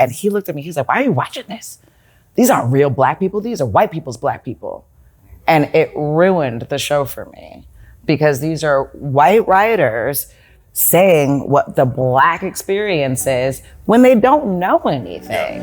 And he looked at me, he's like, why are you watching this? These aren't real Black people, these are white people's Black people. And it ruined the show for me because these are white writers saying what the Black experience is when they don't know anything.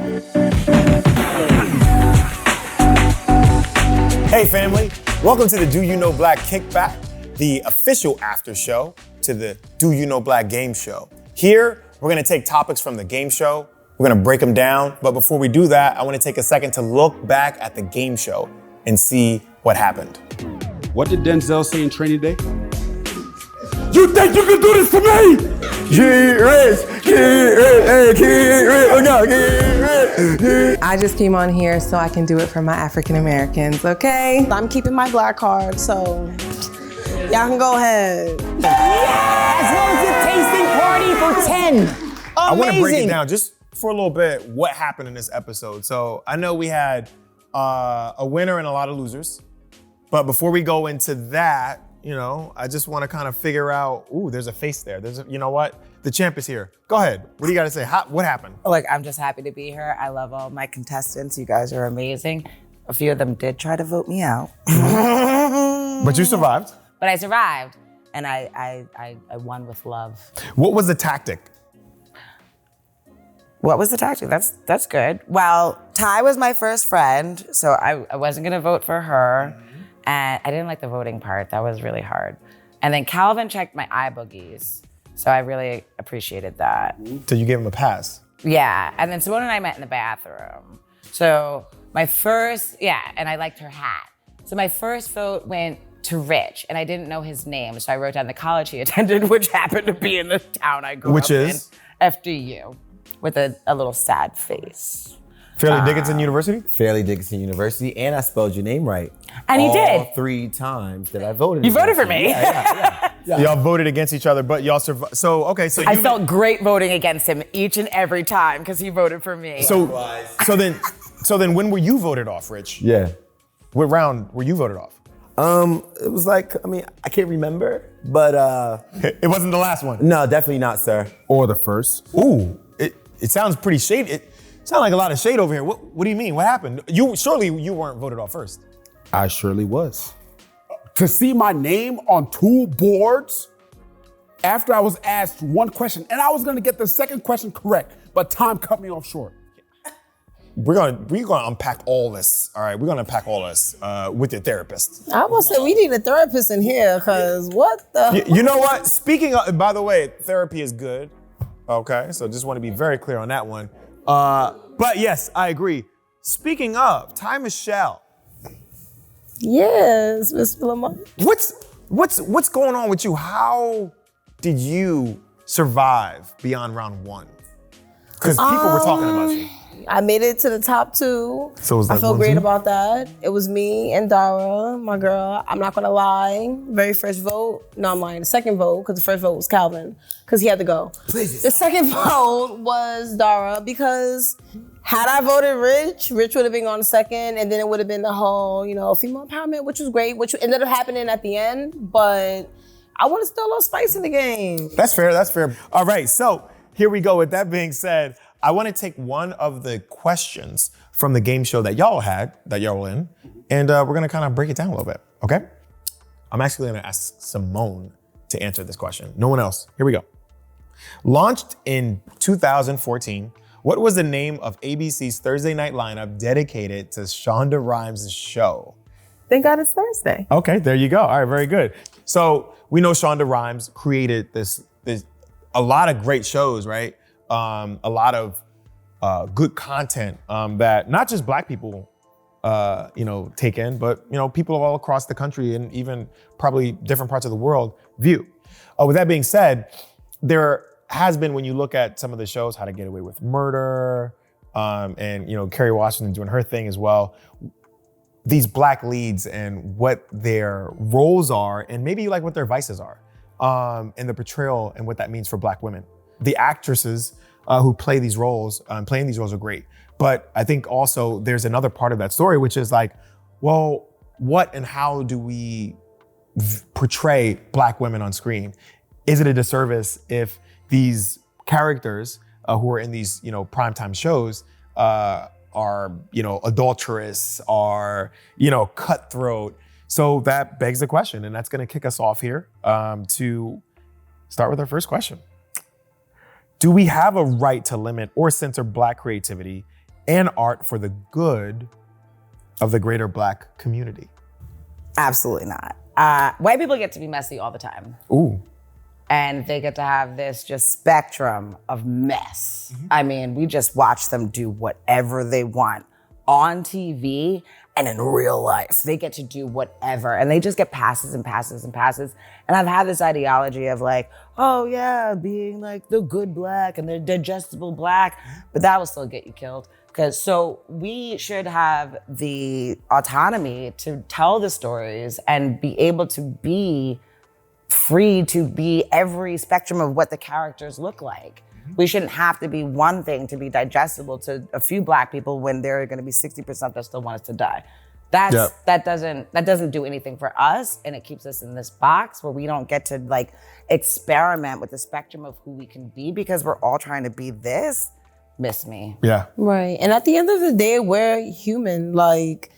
Hey family, welcome to the Do You Know Black Kickback, the official after show to the Do You Know Black game show. Here, we're gonna take topics from the game show, we're gonna break them down, but before we do that, I wanna take a second to look back at the game show and see what happened. What did Denzel say in Training Day? You think you can do this to me? Get rich, hey, get rich, oh no, get rich. I just came on here so I can do it for my African Americans, okay? I'm keeping my Black card, so y'all can go ahead. As long as a tasting party for 10. Amazing. I wanna break it down just for a little bit what happened in this episode. So I know we had a winner and a lot of losers, but before we go into that, you know, I just want to kind of figure out, ooh, there's a face there. You know what? The champ is here. Go ahead. What do you got to say? What happened? Look, I'm just happy to be here. I love all my contestants. You guys are amazing. A few of them did try to vote me out. But you survived. But I survived, and I won with love. What was the tactic? What was the tactic? That's good. Well, Ty was my first friend, so I wasn't gonna vote for her. And I didn't like the voting part. That was really hard. And then Calvin checked my eye boogies. So I really appreciated that. So you gave him a pass? Yeah, and then Simone and I met in the bathroom. So my first, and I liked her hat. So my first vote went to Rich, and I didn't know his name. So I wrote down the college he attended, which happened to be in the town I grew up in. Which is? FDU, with a little sad face. Fairleigh Dickinson University? Fairleigh Dickinson University, and I spelled your name right. And you did. All 3 times that I voted. You voted for me. Yeah. Y'all voted against each other, but y'all survived. So, okay, so I felt great voting against him each and every time because he voted for me. So then when were you voted off, Rich? Yeah. What round were you voted off? It was like, I can't remember, but It wasn't the last one? No, definitely not, sir. Or the first? Ooh, it sounds pretty shady. It sounds like a lot of shade over here. What do you mean? What happened? Surely you weren't voted off first. I surely was. To see my name on 2 boards after I was asked one question, and I was gonna get the second question correct, but time cut me off short. We're gonna unpack all this. All right, we're gonna unpack all this with your therapist. I will say we need a therapist in here, cause what the? You know what? Speaking of, by the way, therapy is good. Okay, so just want to be very clear on that one. But yes, I agree. Speaking of, Ty Michelle. Yes, Mr. Lamont. What's going on with you? How did you survive beyond round 1? Because people were talking about you. I made it to the top 2. So was that I feel one, great too? about that. It was me and Dara, my girl. I'm not gonna lie. Very first vote. No, I'm lying. The second vote, because the first vote was Calvin, because he had to go. Please. The second vote was Dara, because had I voted Rich would have been on the second, and then it would have been the whole, female empowerment, which was great, which ended up happening at the end, but I want to still a little spice in the game. That's fair. All right, so here we go. With that being said, I want to take one of the questions from the game show that y'all were in, and we're gonna kind of break it down a little bit, okay? I'm actually gonna ask Simone to answer this question. No one else. Here we go. Launched in 2014, what was the name of ABC's Thursday night lineup dedicated to Shonda Rhimes' show? Thank God it's Thursday. Okay, there you go. All right, very good. So we know Shonda Rhimes created a lot of great shows, right? A lot of good content that not just Black people, take in, but people all across the country and even probably different parts of the world view. With that being said, there has been, when you look at some of the shows, How to Get Away with Murder, and Kerry Washington doing her thing as well, these Black leads and what their roles are, and maybe like what their vices are, and the portrayal and what that means for Black women. The actresses who play these roles, playing these roles are great. But I think also there's another part of that story, which is like, well, what and how do we portray Black women on screen? Is it a disservice if these characters who are in these, primetime shows are, adulterous, are, cutthroat. So that begs the question, and that's going to kick us off here to start with our first question. Do we have a right to limit or censor Black creativity and art for the good of the greater Black community? Absolutely not. White people get to be messy all the time. Ooh. And they get to have this just spectrum of mess. I mean, we just watch them do whatever they want on TV and in real life. They get to do whatever, and they just get passes and passes and passes. And I've had this ideology of like, oh yeah, being like the good Black and the digestible Black, but that will still get you killed. So we should have the autonomy to tell the stories and be able to be free to be every spectrum of what the characters look like. We shouldn't have to be one thing to be digestible to a few Black people when there are going to be 60% that still want us to die. That doesn't do anything for us, and it keeps us in this box where we don't get to like experiment with the spectrum of who we can be because we're all trying to be this. Miss me. Yeah. Right. And at the end of the day, we're human. Like,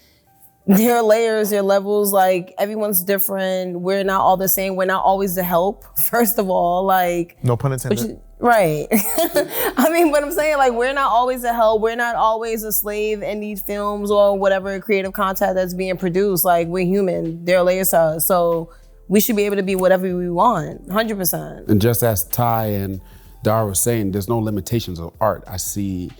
there are layers, there are levels, like everyone's different. We're not all the same. We're not always the help, first of all. Like, no pun intended. Right. I mean, but I'm saying, like, we're not always the help. We're not always a slave in these films or whatever creative content that's being produced. Like, we're human. There are layers to us. So we should be able to be whatever we want, 100%. And just as Ty and Dara was saying, there's no limitations of art. I see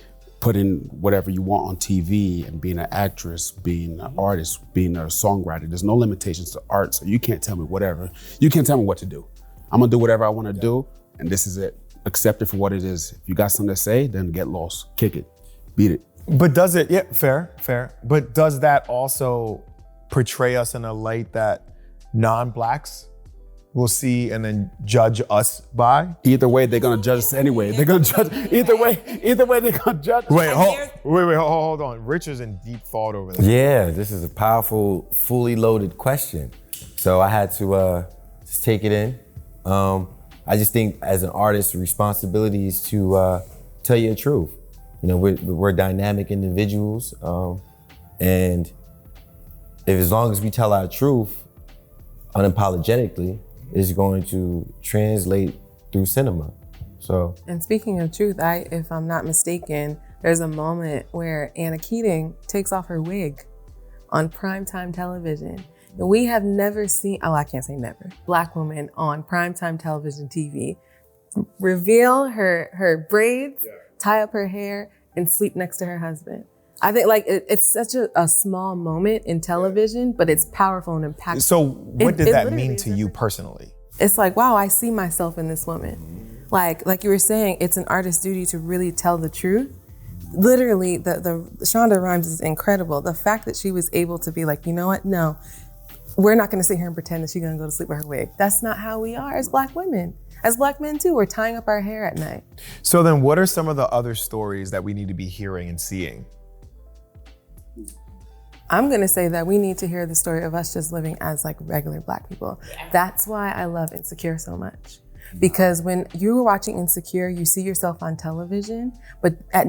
putting whatever you want on TV and being an actress, being an artist, being a songwriter. There's no limitations to art, so you can't tell me whatever. You can't tell me what to do. I'm gonna do whatever I wanna do, and this is it. Accept it for what it is. If you got something to say, then get lost, kick it, beat it. But does it, fair. But does that also portray us in a light that non-Blacks will see and then judge us by? Either way, they're gonna judge us anyway. They're gonna judge, either way, they're gonna judge us. Hold on. Rich is in deep thought over this. Yeah, this is a powerful, fully loaded question. So I had to just take it in. I just think as an artist, the responsibility is to tell you the truth. We're dynamic individuals, and as long as we tell our truth unapologetically, it's going to translate through cinema. So. And speaking of truth, if I'm not mistaken, there's a moment where Anna Keating takes off her wig on primetime television. And we have never seen, I can't say never, Black woman on primetime television TV reveal her braids, tie up her hair, and sleep next to her husband. I think it's such a small moment in television, but it's powerful and impactful. So what did that mean to you personally? It's like, wow, I see myself in this woman. Like you were saying, it's an artist's duty to really tell the truth. Literally, the Shonda Rhimes is incredible. The fact that she was able to be like, you know what? No, we're not gonna sit here and pretend that she's gonna go to sleep with her wig. That's not how we are as Black women. As Black men too, we're tying up our hair at night. So then what are some of the other stories that we need to be hearing and seeing? I'm gonna say that we need to hear the story of us just living as like regular Black people. That's why I love Insecure so much. Because when you're watching Insecure, you see yourself on television, but at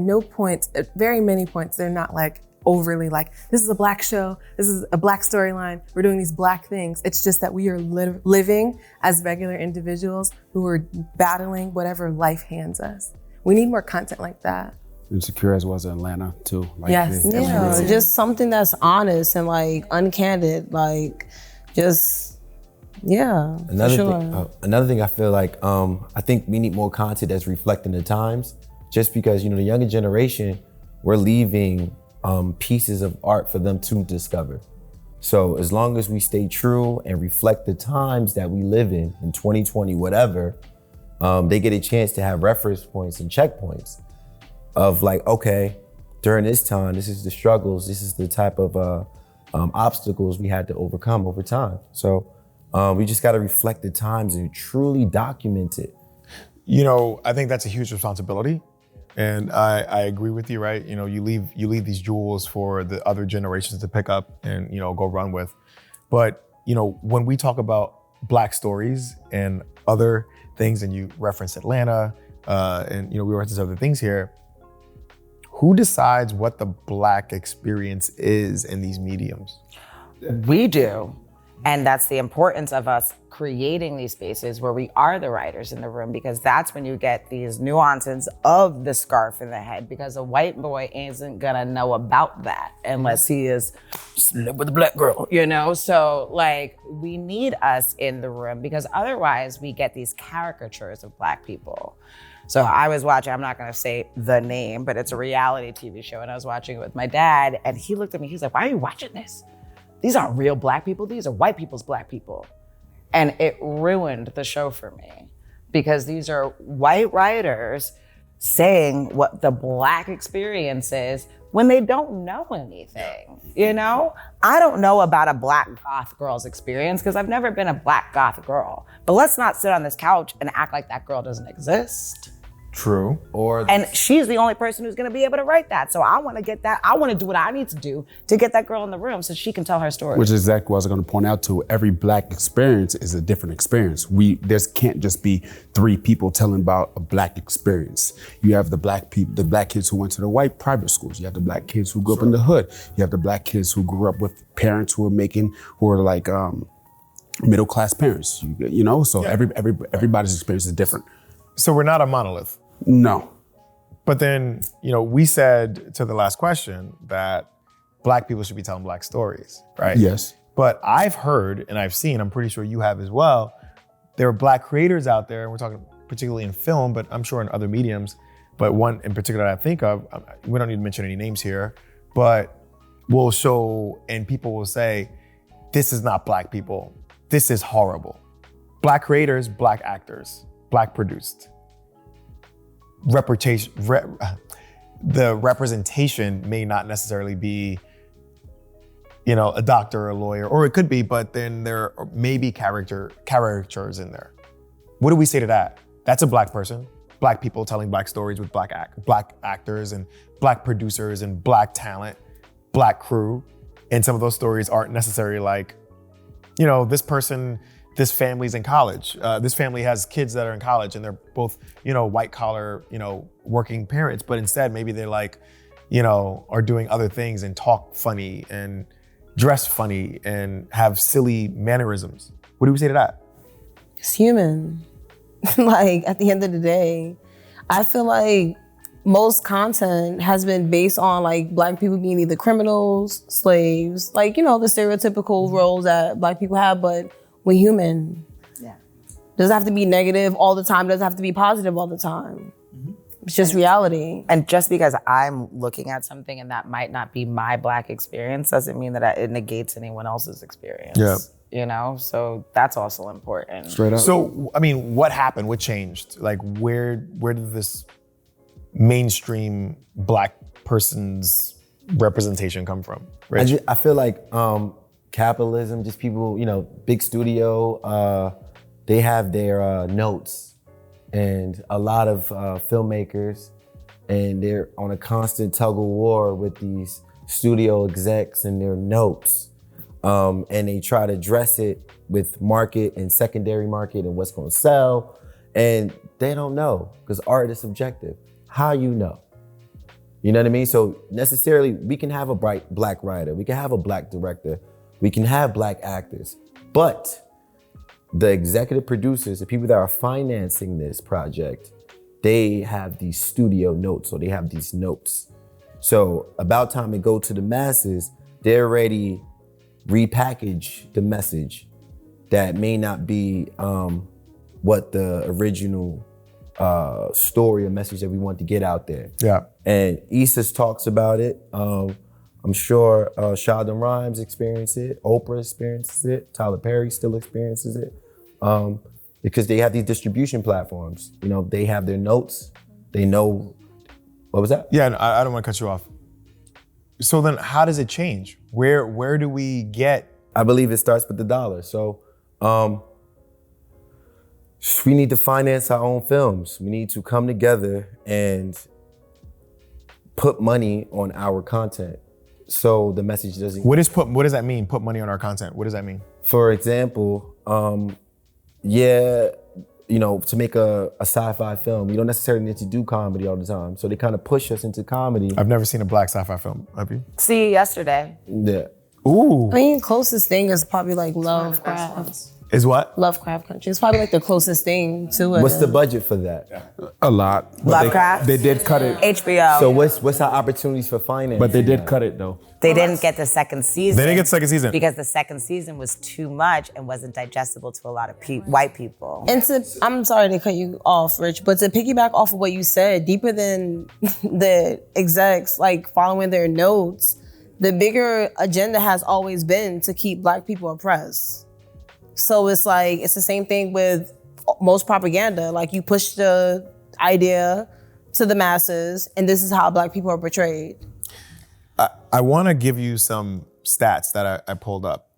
very many points, they're not like overly like, this is a Black show, this is a Black storyline, we're doing these Black things. It's just that we are living as regular individuals who are battling whatever life hands us. We need more content like that. Insecure as was in Atlanta too. Yes. Yeah, just something that's honest and like uncandid, like just, yeah. Another thing I feel like, I think we need more content that's reflecting the times, just because, the younger generation, we're leaving pieces of art for them to discover. So as long as we stay true and reflect the times that we live in 2020, whatever, they get a chance to have reference points and checkpoints of like, okay, during this time, this is the struggles, this is the type of obstacles we had to overcome over time. So we just gotta reflect the times and truly document it. I think that's a huge responsibility. And I agree with you, right? You leave these jewels for the other generations to pick up and, go run with. But, when we talk about Black stories and other things, and you reference Atlanta, and we were at these other things here. Who decides what the Black experience is in these mediums? We do. And that's the importance of us creating these spaces where we are the writers in the room, because that's when you get these nuances of the scarf in the head, because a white boy isn't gonna know about that unless he is slept with a black girl, So like, we need us in the room, because otherwise we get these caricatures of Black people. So I was watching, I'm not gonna say the name, but it's a reality TV show, and I was watching it with my dad, and he looked at me, he's like, why are you watching this? These aren't real Black people, these are white people's Black people. And it ruined the show for me, because these are white writers saying what the Black experience is when they don't know anything, I don't know about a Black goth girl's experience because I've never been a Black goth girl. But let's not sit on this couch and act like that girl doesn't exist. True. And she's the only person who's gonna be able to write that. So I wanna get that, I wanna do what I need to do to get that girl in the room so she can tell her story. Which is exactly what I was going to point out too. Every Black experience is a different experience. There can't just be 3 people telling about a Black experience. You have the Black people, the Black kids who went to the white private schools. You have the Black kids who grew up in the hood. You have the Black kids who grew up with parents who are like middle class parents. So everybody's experience is different. So we're not a monolith. No. But then, we said to the last question that Black people should be telling Black stories, right? Yes. But I've heard, and I've seen, I'm pretty sure you have as well, there are Black creators out there, and we're talking particularly in film, but I'm sure in other mediums, but one in particular that I think of, we don't need to mention any names here, but will show, and people will say, this is not Black people, this is horrible. Black creators, Black actors, Black produced. The representation may not necessarily be, a doctor or a lawyer, or it could be, but then there may be caricatures in there. What do we say to that? That's a Black person, Black people telling Black stories with Black actors and Black producers and Black talent, Black crew. And some of those stories aren't necessarily like, this family's in college. This family has kids that are in college and they're both, white collar, working parents, but instead maybe they're like, are doing other things and talk funny and dress funny and have silly mannerisms. What do we say to that? It's human. Like, at the end of the day, I feel like most content has been based on like Black people being either criminals, slaves, like, the stereotypical roles that Black people have, but we're human. Yeah. Doesn't have to be negative all the time. Doesn't have to be positive all the time. Mm-hmm. It's just reality. And just because I'm looking at something and that might not be my Black experience doesn't mean that it negates anyone else's experience. Yeah. So that's also important. Straight up. So, what happened? What changed? Like, where did this mainstream Black person's representation come from? Rich? I feel like capitalism, just people, big studio, they have their notes, and a lot of filmmakers, and they're on a constant tug of war with these studio execs and their notes, and they try to dress it with market and secondary market and what's going to sell, and they don't know, because art is subjective. How you know? You know what I mean? So necessarily, we can have a bright Black writer, we can have a Black director, we can have Black actors, but the executive producers, the people that are financing this project, they have these studio notes, or they have these notes. So about time to go to the masses, they already repackage the message that may not be what the original story or message that we want to get out there. Yeah. And Isis talks about it. I'm sure Shonda Rhimes experiences it, Oprah experiences it, Tyler Perry still experiences it, because they have these distribution platforms. They have their notes, they know, what was that? Yeah, no, I don't want to cut you off. So then how does it change? Where do we get? I believe it starts with the dollar. So we need to finance our own films. We need to come together and put money on our content. So the message doesn't. What does that mean? Put money on our content. What does that mean? For example, to make a sci-fi film, you don't necessarily need to do comedy all the time. So they kind of push us into comedy. I've never seen a black sci-fi film. Have you? See you yesterday. Yeah. Ooh. I mean, closest thing is probably like Lovecraft. Is what? Lovecraft Country. It's probably like the closest thing to it. What's the budget for that? A lot. But Lovecraft? They did cut it. HBO. So what's our opportunities for finance? But they did cut it though. They didn't get the second season. They didn't get the second season. Because the second season was too much and wasn't digestible to a lot of white people. And I'm sorry to cut you off, Rich, but to piggyback off of what you said, deeper than the execs like following their notes, the bigger agenda has always been to keep Black people oppressed. So it's like, it's the same thing with most propaganda. Like you push the idea to the masses and this is how Black people are portrayed. I want to give you some stats that I pulled up,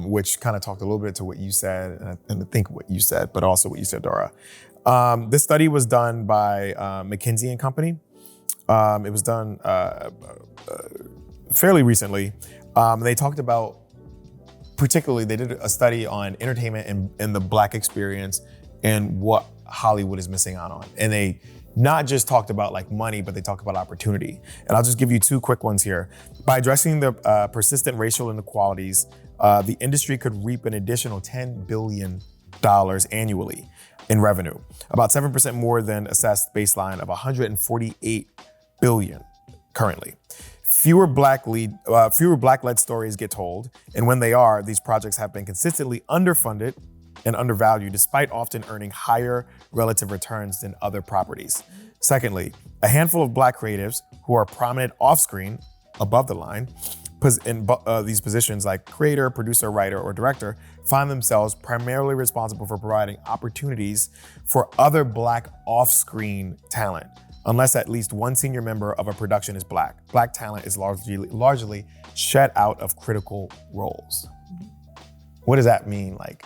which kind of talked a little bit to what you said and I think what you said, but also what you said, Dora. This study was done by McKinsey & Company. It was done fairly recently. They talked about, particularly, they did a study on entertainment and the Black experience and what Hollywood is missing out on. And they not just talked about like money, but they talked about opportunity. And I'll just give you two quick ones here. By addressing the persistent racial inequalities, the industry could reap an additional $10 billion annually in revenue, about 7% more than assessed baseline of $148 billion currently. Fewer Black-led stories get told, and when they are, these projects have been consistently underfunded and undervalued, despite often earning higher relative returns than other properties. Secondly, a handful of Black creatives who are prominent off-screen, above the line, in these positions like creator, producer, writer, or director, find themselves primarily responsible for providing opportunities for other Black off-screen talent, unless at least one senior member of a production is Black. Black talent is largely shut out of critical roles. What does that mean? Like,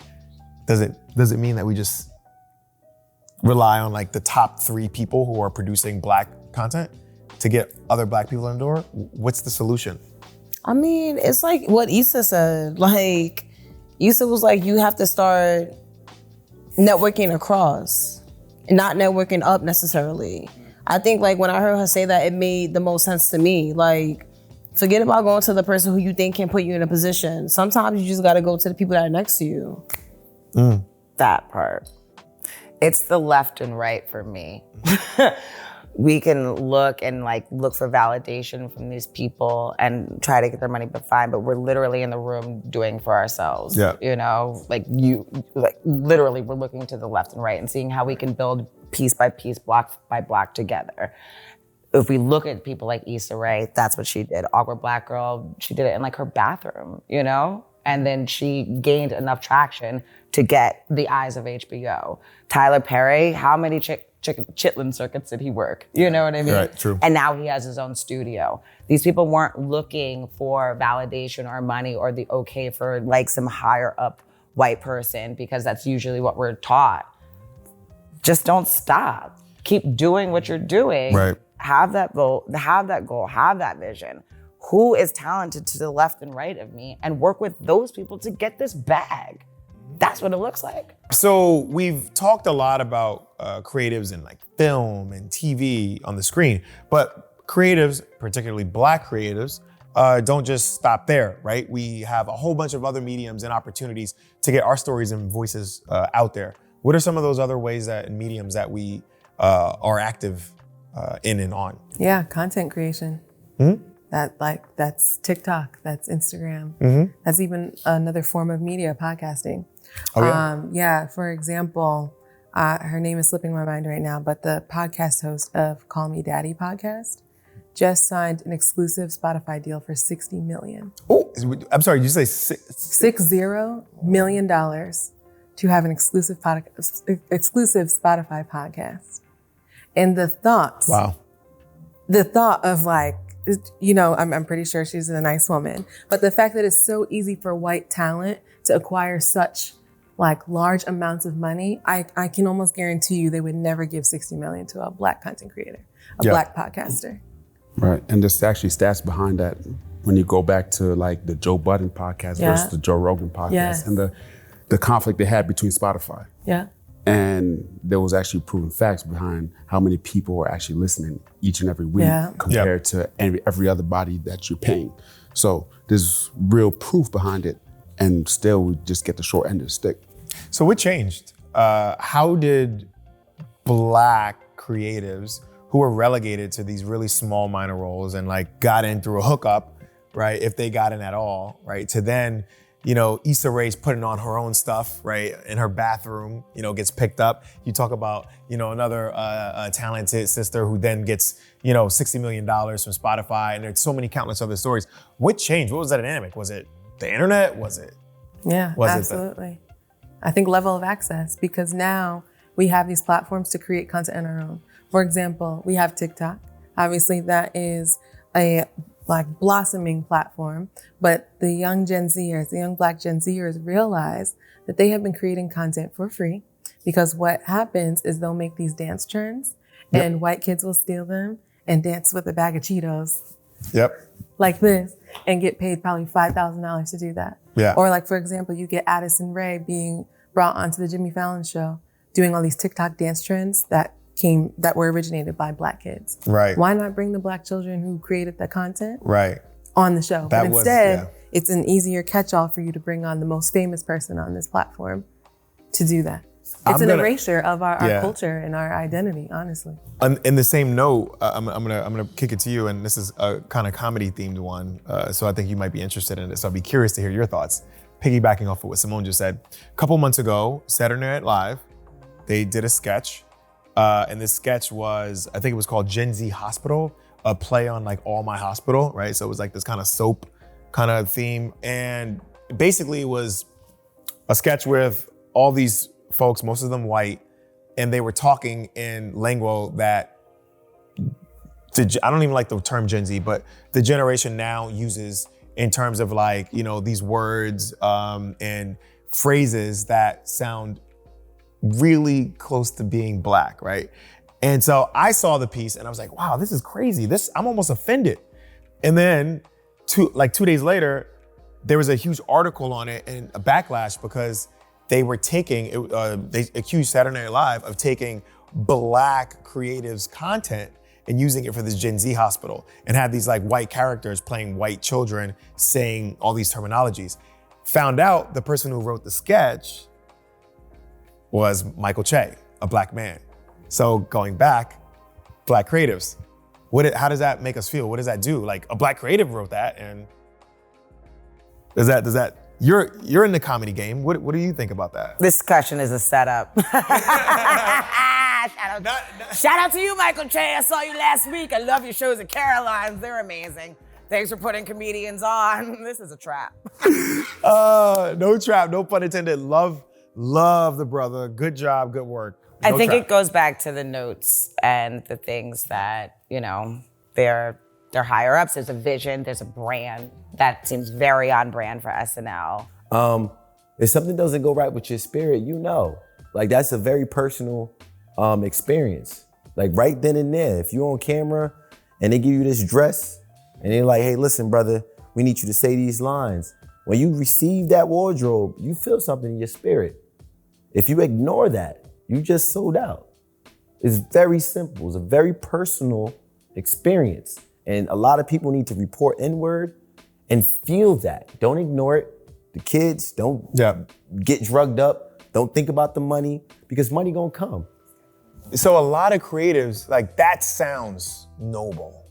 does it mean that we just rely on like the top 3 people who are producing Black content to get other Black people in the door? What's the solution? I mean, it's like what Issa said. Like, Issa was like, you have to start networking across, not networking up necessarily. I think like when I heard her say that, it made the most sense to me. Like, forget about going to the person who you think can put you in a position. Sometimes you just gotta go to the people that are next to you. That part. It's the left and right for me. We can look for validation from these people and try to get their money, but fine, but we're literally in the room doing for ourselves. Yeah. You know, literally we're looking to the left and right and seeing how we can build piece by piece, block by block together. If we look at people like Issa Rae, that's what she did. Awkward Black Girl, she did it in like her bathroom, you know? And then she gained enough traction to get the eyes of HBO. Tyler Perry, how many chitlin circuits did he work? You know what I mean? Right, true. And now he has his own studio. These people weren't looking for validation or money or the okay for like some higher up white person, because that's usually what we're taught. Just don't stop. Keep doing what you're doing. Right. Have that goal, have that vision. Who is talented to the left and right of me, and work with those people to get this bag. That's what it looks like. So we've talked a lot about creatives in like film and TV on the screen, but creatives, particularly Black creatives, don't just stop there, right? We have a whole bunch of other mediums and opportunities to get our stories and voices out there. What are some of those other ways and mediums that we are active in and on? Yeah, content creation. That's TikTok, that's Instagram. That's even another form of media, podcasting. Oh, yeah? For example, her name is slipping my mind right now, but the podcast host of Call Me Daddy podcast just signed an exclusive Spotify deal for $60 million. Oh, I'm sorry, did you say $60 million to have an exclusive Spotify podcast. And the thought of like, you know, I'm pretty sure she's a nice woman, but the fact that it's so easy for white talent to acquire such like large amounts of money, I can almost guarantee you they would never give $60 million to a Black content creator, Black podcaster. Right, and there's actually stats behind that when you go back to like the Joe Budden podcast versus the Joe Rogan podcast and the conflict they had between Spotify. Yeah. And there was actually proven facts behind how many people were actually listening each and every week compared to every other body that you're paying. So there's real proof behind it, and still we just get the short end of the stick. So what changed? How did Black creatives who were relegated to these really small minor roles and like got in through a hookup, right? If they got in at all, right? To then, you know, Issa Rae's putting on her own stuff, right? In her bathroom, you know, gets picked up. You talk about, you know, another talented sister who then gets, you know, $60 million from Spotify, and there's so many countless other stories. What changed? What was that dynamic? Was it the internet? Was it? Yeah, absolutely. I think level of access, because now we have these platforms to create content on our own. For example, we have TikTok. Obviously, that is a like blossoming platform, but the young Gen Zers, the young Black Gen Zers realize that they have been creating content for free, because what happens is they'll make these dance trends and white kids will steal them and dance with a bag of Cheetos like this and get paid probably $5,000 to do that. Yeah. Or like, for example, you get Addison Rae being brought onto the Jimmy Fallon show, doing all these TikTok dance trends that were originated by Black kids. Right. Why not bring the Black children who created the content Right. on the show? That but was- instead, it's an easier catch-all for you to bring on the most famous person on this platform to do that. It's an erasure of our culture and our identity, honestly. In the same note, I'm gonna kick it to you, and this is a kind of comedy themed one, so I think you might be interested in it. So I'd be curious to hear your thoughts. Piggybacking off of what Simone just said, a couple months ago, Saturday Night Live, they did a sketch, and this sketch was, I think it was called Gen Z Hospital, a play on like All My Hospital, right? So it was like this kind of soap kind of theme, and basically it was a sketch with all these folks, most of them white, and they were talking in lingo that, I don't even like the term Gen Z, but the generation now uses in terms of like, you know, these words and phrases that sound really close to being Black, right? And so I saw the piece and I was like, wow, this is crazy. I'm almost offended. And then 2 days later, there was a huge article on it and a backlash because they were they accused Saturday Night Live of taking Black creatives' content and using it for this Gen Z hospital, and had these like white characters playing white children saying all these terminologies. Found out the person who wrote the sketch was Michael Che, a Black man. So going back, Black creatives, how does that make us feel? What does that do? Like, a Black creative wrote that, and does that you're in the comedy game. What do you think about that? This discussion is a setup. Shout out to you, Michael Che. I saw you last week. I love your shows at Caroline's. They're amazing. Thanks for putting comedians on. This is a trap. No trap, no pun intended. Love the brother. Good job, good work. I think it goes back to the notes and the things that, you know, they're higher ups. There's a vision, there's a brand that seems very on brand for SNL. If something doesn't go right with your spirit, you know. Like, that's a very personal experience. Like, right then and there, if you're on camera and they give you this dress and they're like, hey, listen, brother, we need you to say these lines. When you receive that wardrobe, you feel something in your spirit. If you ignore that, you just sold out. It's very simple. It's a very personal experience. And a lot of people need to report inward and feel that. Don't ignore it. The kids, don't get drugged up. Don't think about the money, because money gonna come. So a lot of creatives, like, that sounds noble.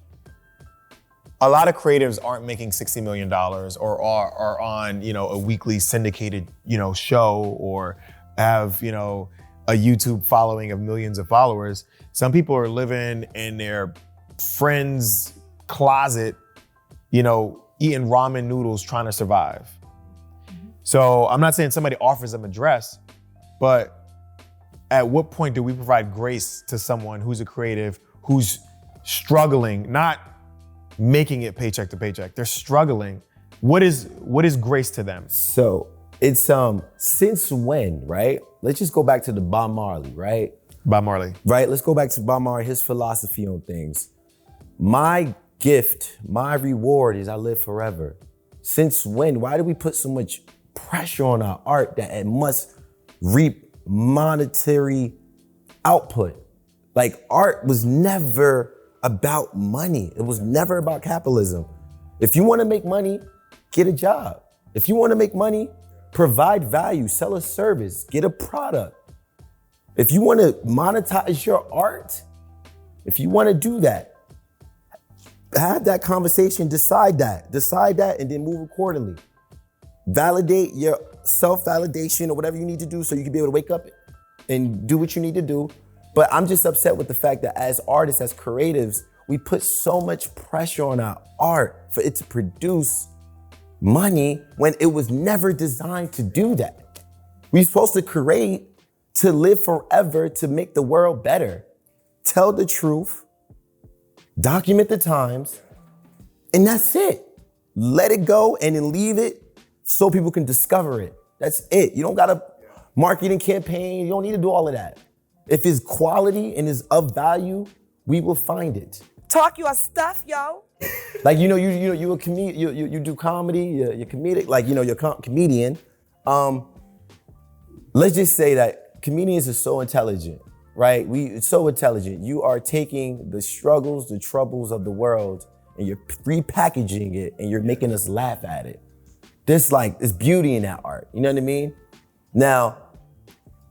A lot of creatives aren't making $60 million or are on, you know, a weekly syndicated, you know, show, or have, you know, a YouTube following of millions of followers. Some people are living in their friend's closet, you know, eating ramen noodles trying to survive. So I'm not saying somebody offers them a dress, but at what point do we provide grace to someone who's a creative, who's struggling, not making it paycheck to paycheck? They're struggling. What is grace to them? So it's since when, right? Let's just go back to the Bob Marley, right? Bob Marley. Right, let's go back to Bob Marley, his philosophy on things. My gift, my reward is I live forever. Since when? Why do we put so much pressure on our art that it must reap monetary output. Like art was never about money. It was never about capitalism. If you want to make money, get a job. If you want to make money, provide value, sell a service, get a product. If you want to monetize your art, if you want to do that, have that conversation, decide that, and then move accordingly. Validate your self-validation or whatever you need to do so you can be able to wake up and do what you need to do. But I'm just upset with the fact that as artists, as creatives, we put so much pressure on our art for it to produce money when it was never designed to do that. We're supposed to create to live forever, to make the world better. Tell the truth, document the times, and that's it. Let it go and then leave it so people can discover it. That's it. You don't got a marketing campaign. You don't need to do all of that. If it's quality and is of value, we will find it. Talk your stuff, yo. Like, you a comedian, you do comedy, you're comedic, like, you're comedian. Let's just say that comedians are so intelligent, right? It's so intelligent. You are taking the struggles, the troubles of the world, and you're repackaging it, and you're making us laugh at it. There's beauty in that art, you know what I mean? Now,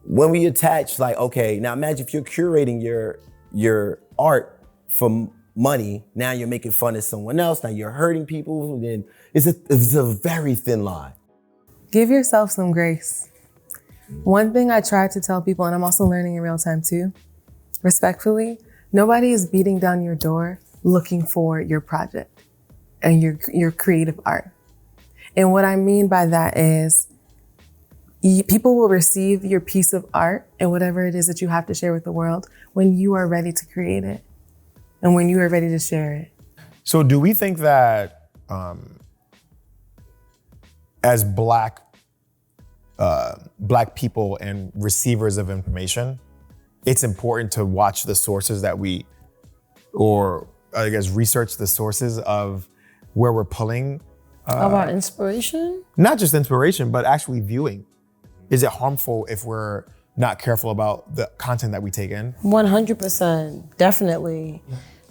when we attach, okay, now imagine if you're curating your art for money, now you're making fun of someone else, now you're hurting people, and it's a very thin line. Give yourself some grace. One thing I try to tell people, and I'm also learning in real time too, respectfully, nobody is beating down your door looking for your project and your creative art. And what I mean by that is people will receive your piece of art and whatever it is that you have to share with the world when you are ready to create it and when you are ready to share it. So do we think that as Black people and receivers of information, it's important to watch the sources that research the sources of where we're pulling? Of our inspiration? Not just inspiration, but actually viewing. Is it harmful if we're not careful about the content that we take in? 100%, definitely.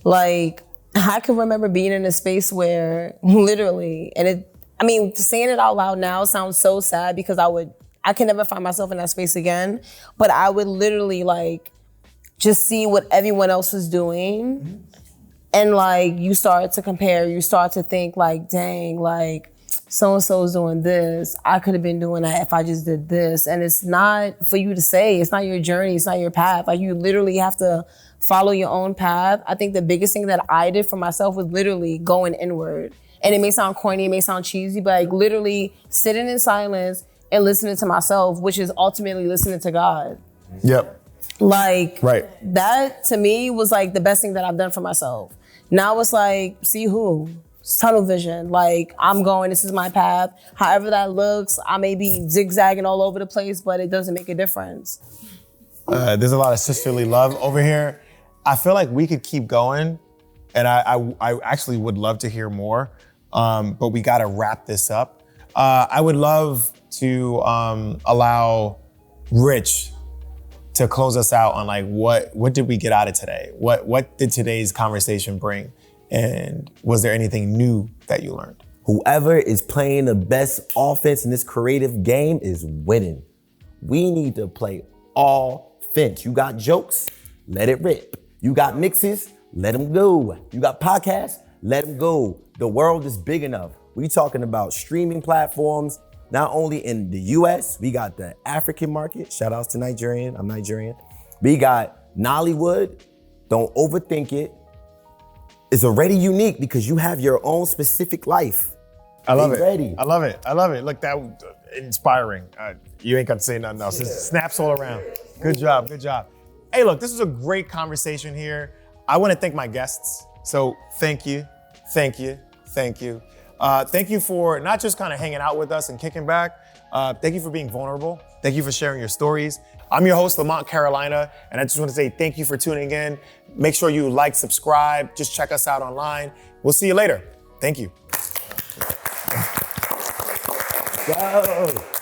Like, I can remember being in a space where literally, saying it out loud now sounds so sad because I can never find myself in that space again, but I would literally just see what everyone else was doing. And you start to compare, you start to think dang, so-and-so is doing this. I could have been doing that if I just did this. And it's not for you to say, it's not your journey, it's not your path. You literally have to follow your own path. I think the biggest thing that I did for myself was literally going inward. And it may sound corny, it may sound cheesy, but literally sitting in silence and listening to myself, which is ultimately listening to God. Yep. Right. That to me was the best thing that I've done for myself. Now it's see who? It's tunnel vision. I'm going, this is my path. However that looks, I may be zigzagging all over the place, but it doesn't make a difference. There's a lot of sisterly love over here. I feel like we could keep going, and I actually would love to hear more, but we gotta wrap this up. I would love to allow Rich to close us out on what did we get out of today? What did today's conversation bring? And was there anything new that you learned? Whoever is playing the best offense in this creative game is winning. We need to play offense. You got jokes, let it rip. You got mixes, let them go. You got podcasts, let them go. The world is big enough. We talking about streaming platforms, not only in the US, we got the African market. Shout outs to Nigerian, I'm Nigerian. We got Nollywood, don't overthink it. It's already unique because you have your own specific life. I love it. Ready. I love it. Look, that was inspiring. You ain't got to say nothing else. It snaps all around. Good job. Hey, look, this was a great conversation here. I want to thank my guests. So thank you. Thank you for not just kind of hanging out with us and kicking back. Thank you for being vulnerable. Thank you for sharing your stories. I'm your host, Lamont Carolina, and I just want to say thank you for tuning in. Make sure you like, subscribe, just check us out online. We'll see you later. Thank you. Go.